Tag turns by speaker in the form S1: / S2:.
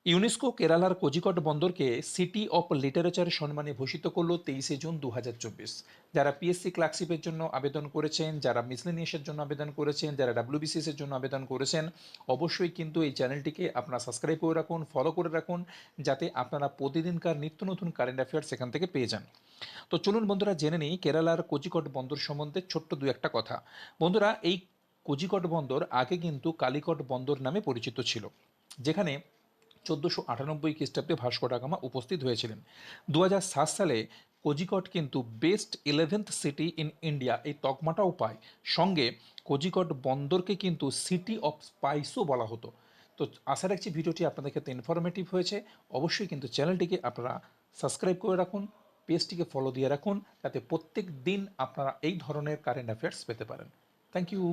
S1: UNESCO কেরালার কোজিকড বন্দরকে city of literature সম্মানে ভূষিত করলো 23 জুন 2024। যারা পিএসসি ক্লার্কশিপের জন্য আবেদন করেছেন, যারা মিসলেনিয়াসের জন্য আবেদন করেছেন, যারা ডাব্লিউবিসিএস এর জন্য আবেদন করেছেন, অবশ্যই কিন্তু এই চ্যানেলটিকে আপনারা সাবস্ক্রাইব করে রাখুন, ফলো করে রাখুন, যাতে আপনারা প্রতিদিনকার নিত্য নতুন কারেন্ট অ্যাফেয়ার্স সেখান থেকে পেয়ে যান। তো চলুন বন্ধুরা, জেনে নিই কেরালার কোজিকড বন্দর সম্বন্ধে ছোট্ট দু একটা কথা। বন্ধুরা, এই কোজিকড বন্দর আগে কিন্তু কালিকট বন্দর নামে পরিচিত ছিল, যেখানে 1498 খ্রিস্টাব্দে ভাস্কো ডা গামা উপস্থিত হয়েছিলেন। 2007 সালে কোজিকড কিন্তু best 11th city in India এই তকমাটাও পায়। সঙ্গে কোজিকড বন্দরকে কিন্তু সিটি অফ স্পাইসও বলা হতো। তো আশা রাখছি ভিডিওটি আপনাদের ক্ষেত্রে ইনফরমেটিভ হয়েছে। অবশ্যই কিন্তু চ্যানেলটিকে আপনারা সাবস্ক্রাইব করে রাখুন, পেজটিকে ফলো দিয়ে রাখুন, যাতে প্রত্যেক দিন আপনারা এই ধরনের কারেন্ট অ্যাফেয়ার্স পেতে পারেন। Thank you.